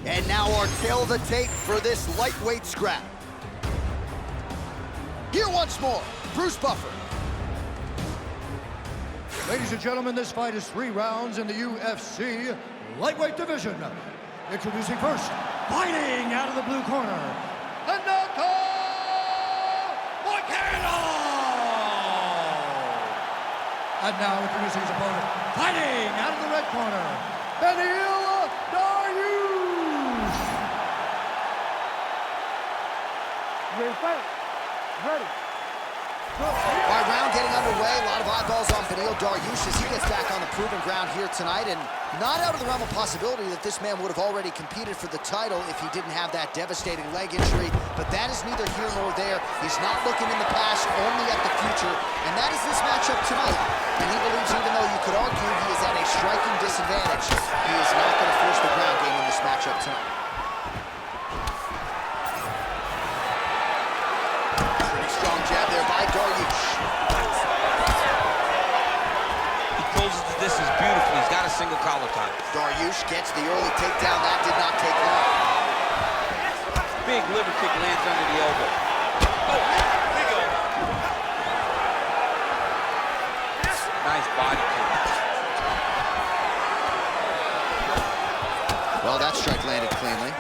And now our tail of the tape for this lightweight scrap. Here once more, Bruce Buffer. Ladies and gentlemen, this fight is 3 rounds in the UFC lightweight division. Introducing first, fighting out of the blue corner, Renato Moicano! And now introducing his opponent, fighting out of the red corner, Beneil Dariush! Ready to fight? Ready. All right, round getting underway. A lot of eyeballs on Beneil Dariush as he gets back on the proven ground here tonight. And not out of the realm of possibility that this man would have already competed for the title if he didn't have that devastating leg injury. But that is neither here nor there. He's not looking in the past, only at the future. And that is this matchup tonight. And he believes, even though you could argue he is at a striking disadvantage, he is not going to force the ground game in this matchup tonight. Pretty strong jab there by Dariush. He closes the distance beautifully. He's got a single collar tie. Dariush gets the early takedown. That did not take long. Big liver kick lands under the elbow. Oh, big elbow. Nice body kick. Well, that strike landed cleanly.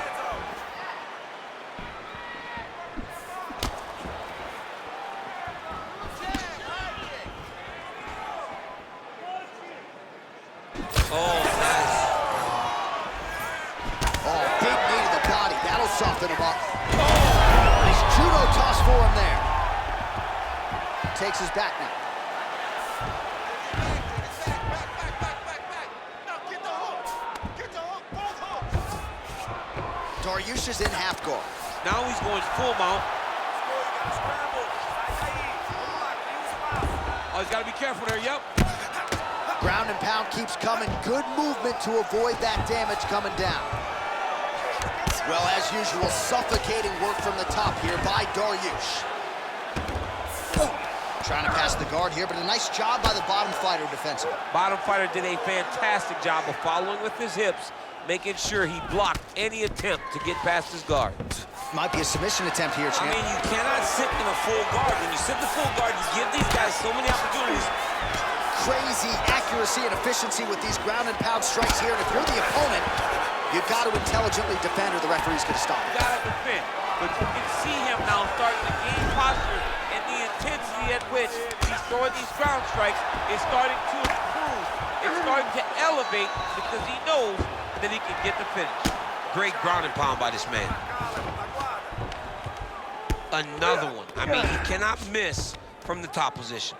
Oh, nice. Oh, big knee to the body. That'll soften him up. Nice judo toss for him there. Takes his back now. Dariush is in half guard. Now he's going full mount. Oh, he's got to be careful there, yep. Ground and pound keeps coming. Good movement to avoid that damage coming down. Well, as usual, suffocating work from the top here by Dariush. Trying to pass the guard here, but a nice job by the bottom fighter defensively. Bottom fighter did a fantastic job of following with his hips, making sure he blocked any attempt to get past his guard. Might be a submission attempt here, champ. I mean, you cannot sit in a full guard. When you sit in the full guard, you give these guys so many opportunities. Crazy accuracy and efficiency with these ground and pound strikes here. And if you're the opponent, you've got to intelligently defend or the referee's going to stop. You got to defend. But you can see him now starting to gain posture, and the intensity at which he's throwing these ground strikes is starting to improve. It's starting to elevate because he knows that he can get the finish. Great ground and pound by this man. Another one. I mean, he cannot miss from the top position.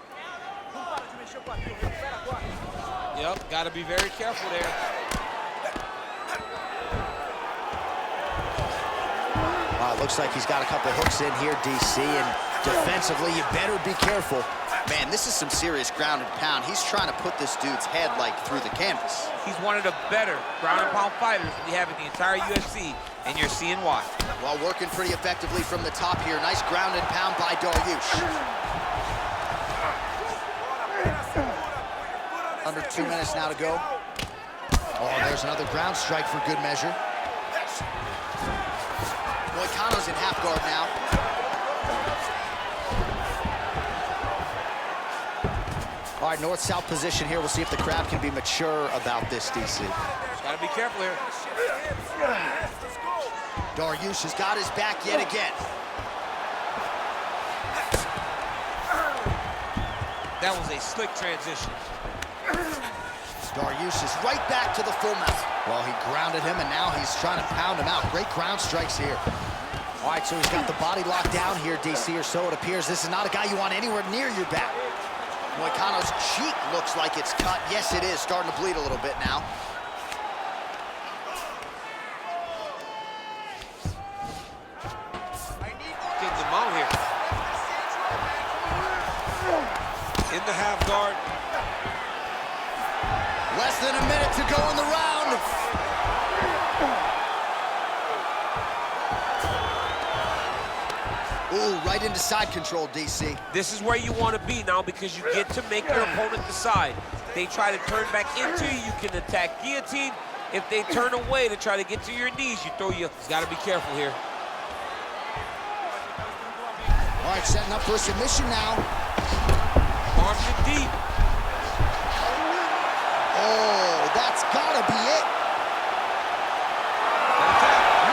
Yep, got to be very careful there. It looks like he's got a couple hooks in here, DC, and defensively, you better be careful. Man, this is some serious ground and pound. He's trying to put this dude's head, like, through the canvas. He's one of the better ground and pound fighters we have in the entire UFC, and you're seeing why. Well, working pretty effectively from the top here. Nice ground and pound by Dariush. Under 2 minutes now to go. Oh, there's another ground strike for good measure. Moicano's in half guard now. All right, north-south position here. We'll see if the crowd can be mature about this, DC. Gotta be careful here. Dariush has got his back yet again. That was a slick transition. Dariush is right back to the full mount. Well, he grounded him, and now he's trying to pound him out. Great ground strikes here. All right, so he's got the body locked down here, DC, or so it appears. This is not a guy you want anywhere near your back. Moicano's cheek looks like it's cut. Yes, it is. Starting to bleed a little bit now. Getting the mount here. In the half guard. Less than a minute to go in the round. Ooh, right into side control, DC. This is where you want to be now because you get to make your opponent decide. They try to turn back into you. You can attack guillotine. If they turn away to try to get to your knees, you got to be careful here. All right, setting up for a submission now. Arms in deep. Oh, that's gotta be it.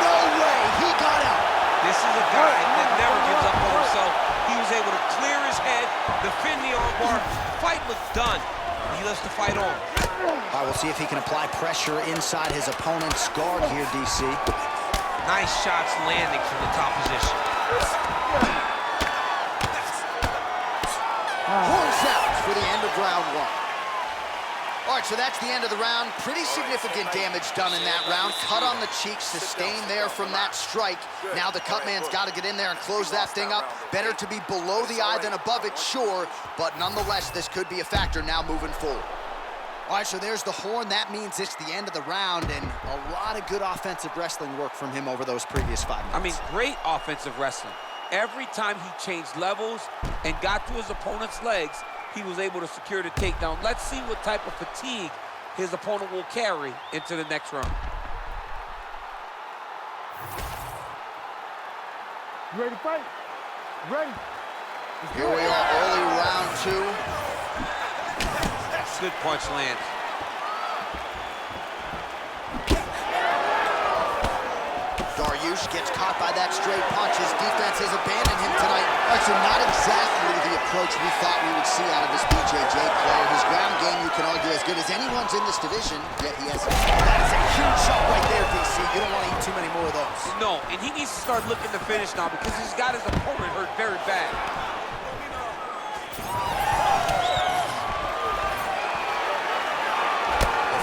No way, he got out. This is a guy that never gives up on himself. He was able to clear his head, defend the armbar. Fight was done. He lets the fight on. All right, we'll see if he can apply pressure inside his opponent's guard here, DC. Nice shots landing from the top position. Horns out for the end of round one. All right, so that's the end of the round. Pretty significant damage done in that round. Cut on the cheek, sustained there from that strike. Now the cut man's got to get in there and close that thing up. Better to be below the eye than above it, sure, but nonetheless, this could be a factor now moving forward. All right, so there's the horn. That means it's the end of the round, and a lot of good offensive wrestling work from him over those previous 5 minutes. I mean, great offensive wrestling. Every time he changed levels and got to his opponent's legs, he was able to secure the takedown. Let's see what type of fatigue his opponent will carry into the next round. You ready to fight? Ready. Here we are, early round two. Good punch lands. Dariush gets caught by that straight punch. His defense has abandoned him tonight. All right, so not exactly the approach we thought we would see out of this BJJ player. His ground game, you can argue, as good as anyone's in this division, yet he has... That is a huge shot right there, DC. You don't want to eat too many more of those. No, and he needs to start looking to finish now because he's got his opponent hurt very bad.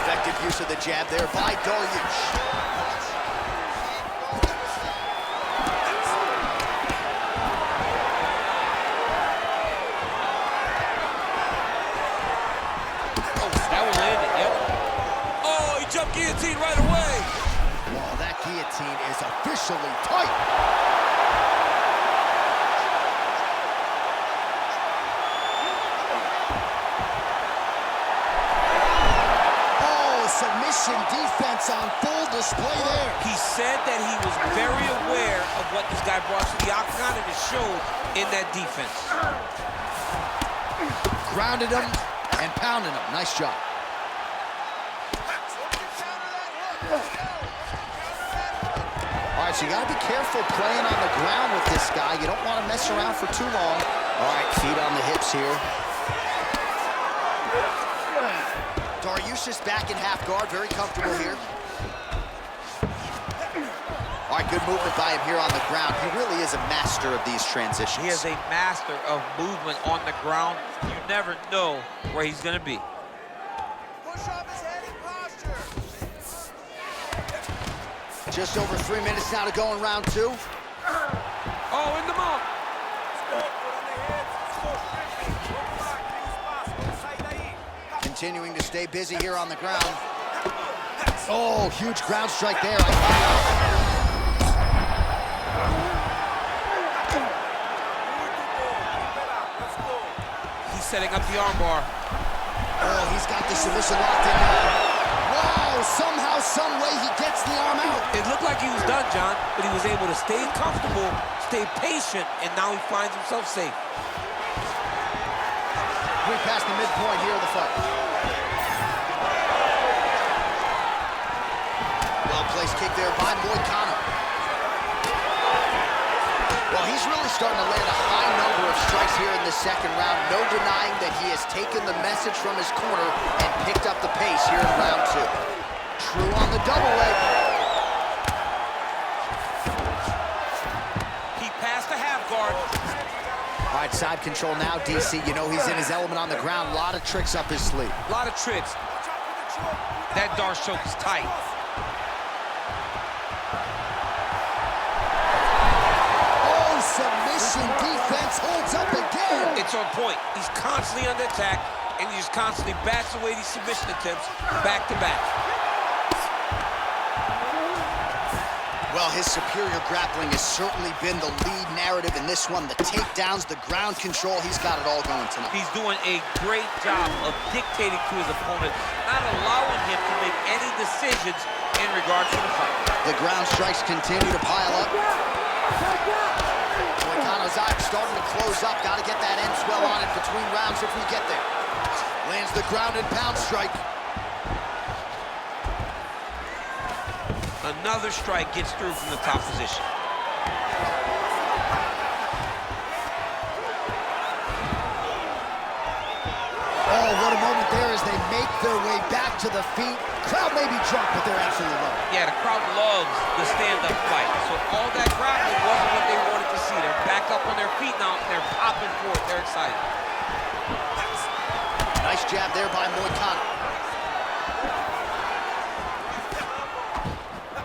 Effective use of the jab there by Dariush. Guillotine right away. Wow, that guillotine is officially tight. Oh, submission defense on full display there. He said that he was very aware of what this guy brought to the octagon, and it showed in that defense. Grounded him and pounded him. Nice job. All right, so you got to be careful playing on the ground with this guy. You don't want to mess around for too long. All right, feet on the hips here. Dariush is back in half guard, very comfortable here. All right, good movement by him here on the ground. He really is a master of these transitions. He is a master of movement on the ground. You never know where he's going to be. Push up his head in posture. Just over 3 minutes now to go in round two. Oh, in the mouth. Continuing to stay busy here on the ground. Oh, huge ground strike there. He's setting up the armbar. Oh, he's got the submission locked in now. Wow, somehow, some way he gets the arm out. It looked like he was done, John, but he was able to stay comfortable, stay patient, and now he finds himself safe. We're past the midpoint here of the fight. Well-placed kick there by Moicano. Well, he's really starting to land a high number of strikes here in the second round. No denying that he has taken the message from his corner and picked up the pace here in round two. True on the double leg. He passed the half guard. All right, side control now, DC. You know he's in his element on the ground. A lot of tricks up his sleeve. A lot of tricks. That Darce choke is tight. Submission defense holds up again. It's on point. He's constantly under attack, and he just constantly bats away these submission attempts back to back. Well, his superior grappling has certainly been the lead narrative in this one. The takedowns, the ground control, he's got it all going tonight. He's doing a great job of dictating to his opponent, not allowing him to make any decisions in regards to the fight. The ground strikes continue to pile up. Moicano's eye starting to close up. Got to get that end swell on it between rounds if we get there. Lands the ground and pound strike. Another strike gets through from the top position. Oh, what a moment there as they make their way back to the feet. Crowd may be drunk, but they're absolutely loving it. Yeah, the crowd loves the stand-up fight. So all that grappling wasn't what they wanted to see. They're back up on their feet now. They're popping for it. They're excited. Nice jab there by Moicano.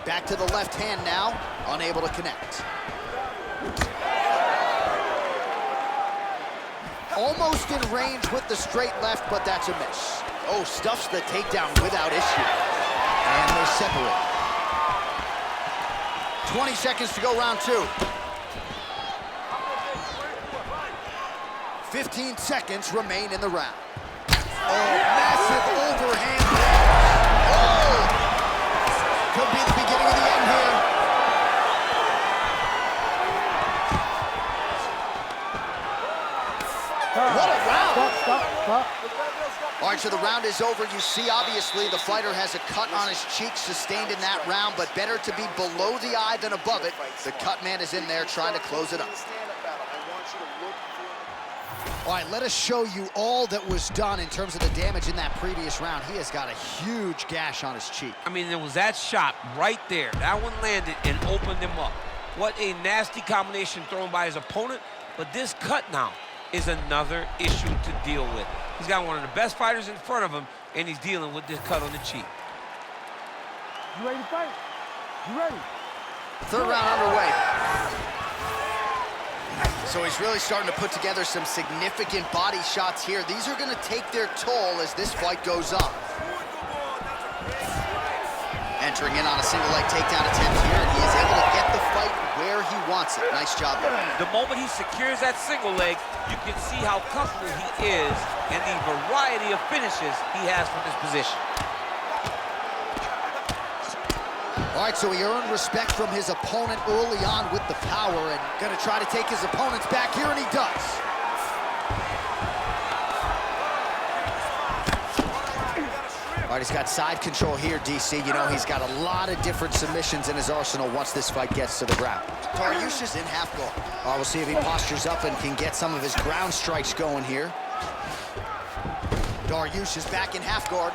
Back to the left hand now, unable to connect. Almost in range with the straight left, but that's a miss. Oh, stuffs the takedown without issue. And they separate. 20 seconds to go, round two. 15 seconds remain in the round. Oh, massive overhand. Oh! Could be the beginning of the end here. What a round! Stop. All right, so the round is over. You see, obviously, the fighter has a cut on his cheek sustained in that round, but better to be below the eye than above it. The cut man is in there trying to close it up. All right, let us show you all that was done in terms of the damage in that previous round. He has got a huge gash on his cheek. I mean, there was that shot right there. That one landed and opened him up. What a nasty combination thrown by his opponent. But this cut now is another issue to deal with. He's got one of the best fighters in front of him, and he's dealing with this cut on the cheek. You ready to fight? You ready? Third round underway. So he's really starting to put together some significant body shots here. These are going to take their toll as this fight goes on. Entering in on a single leg takedown attempt here, and he is able to get the fight where he wants it. Nice job there. The moment he secures that single leg, you can see how comfortable he is and the variety of finishes he has from this position. All right, so he earned respect from his opponent early on with the power and gonna try to take his opponents back here, and he does. All right, he's got side control here, DC. You know, he's got a lot of different submissions in his arsenal once this fight gets to the ground. Dariush is in half guard. All right, we'll see if he postures up and can get some of his ground strikes going here. Dariush is back in half guard.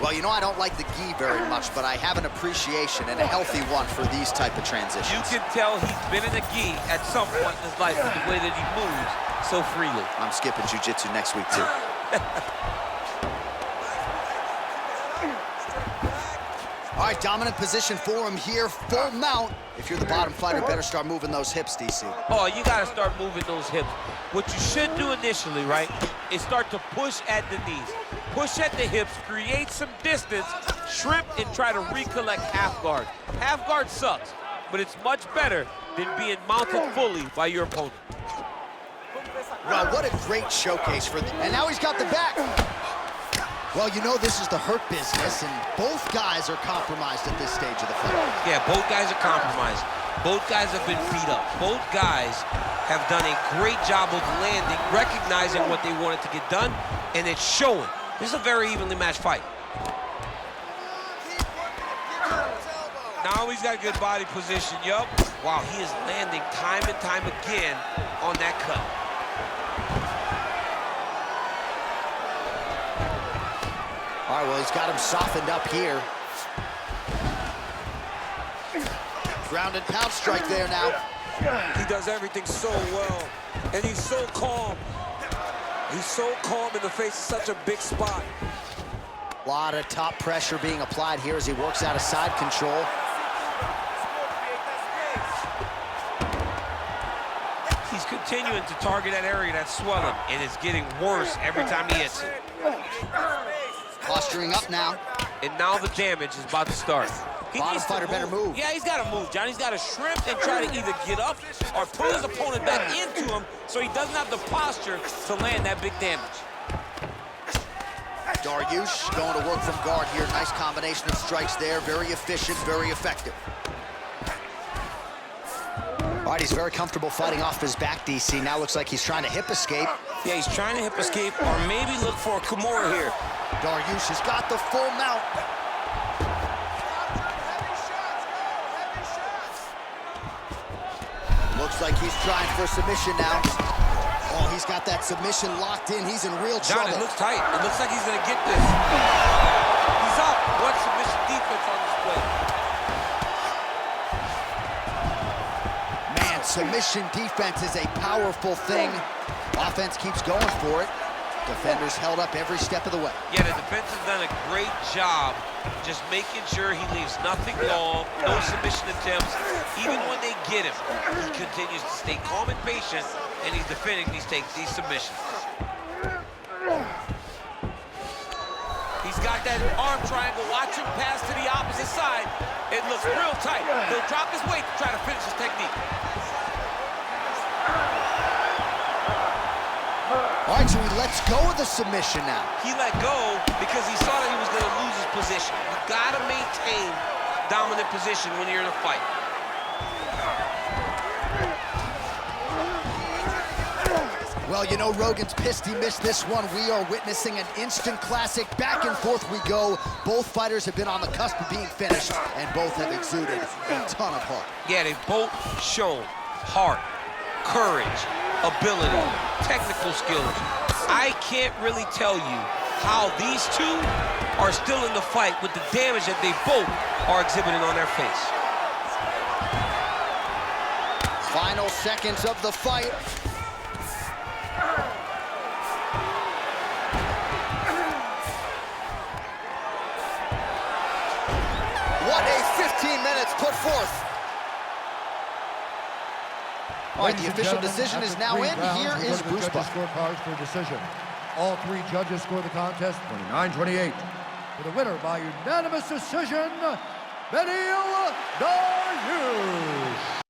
Well, you know, I don't like the gi very much, but I have an appreciation and a healthy one for these type of transitions. You can tell he's been in a gi at some point in his life with the way that he moves so freely. I'm skipping jiu-jitsu next week, too. All right, dominant position for him here, full mount. If you're the bottom fighter, better start moving those hips, DC. Oh, you got to start moving those hips. What you should do initially, right, is start to push at the knees. Push at the hips, create some distance, shrimp, and try to recollect half guard. Half guard sucks, but it's much better than being mounted fully by your opponent. Well, what a great showcase for them. And now he's got the back. Well, you know this is the hurt business, and both guys are compromised at this stage of the fight. Yeah, both guys are compromised. Both guys have been beat up. Both guys have done a great job of landing, recognizing what they wanted to get done, and it's showing. This is a very evenly matched fight. Now he's got good body position, yup. Wow, he is landing time and time again on that cut. All right, well, he's got him softened up here. Ground and pound strike there now. He does everything so well, and he's so calm. He's so calm in the face of such a big spot. A lot of top pressure being applied here as he works out of side control. He's continuing to target that area that's swelling, and it's getting worse every time he hits it. Posturing up now. and now the damage is about to start. He Bottom needs to fighter better move. Yeah, he's got to move, John. He's got to shrimp and try to either get up or pull his opponent back into him so he doesn't have the posture to land that big damage. Dariush going to work from guard here. Nice combination of strikes there. Very efficient, very effective. All right, he's very comfortable fighting off his back, DC. Now looks like he's trying to hip escape. Yeah, he's trying to hip escape or maybe look for a Kimura here. Dariush has got the full mount. Heavy shots, go, heavy shots. Looks like he's trying for submission now. Oh, he's got that submission locked in. He's in real John, trouble. it looks tight. It looks like he's gonna get this. He's up. What submission defense on display. Man, submission defense is a powerful thing. Offense keeps going for it. Defenders held up every step of the way. Yeah, the defense has done a great job just making sure he leaves nothing long, no submission attempts. Even when they get him, he continues to stay calm and patient, and he's defending these submissions. He's got that arm triangle. Watch him pass to the opposite side. It looks real tight. He'll drop his weight to try to finish his technique. All right, so he lets go of the submission now. He let go because he saw that he was going to lose his position. You got to maintain dominant position when you're in a fight. Well, you know, Rogan's pissed he missed this one. We are witnessing an instant classic. Back and forth we go. Both fighters have been on the cusp of being finished, and both have exuded a ton of heart. Yeah, they've both shown heart, courage, ability, technical skills. I can't really tell you how these two are still in the fight with the damage that they both are exhibiting on their face. Final seconds of the fight. What a 15 minutes put forth. All right, the official decision is now in. Here is Bruce Buck. Scorecards for decision. All three judges score the contest 29-28. For the winner by unanimous decision, Beneil Dariush.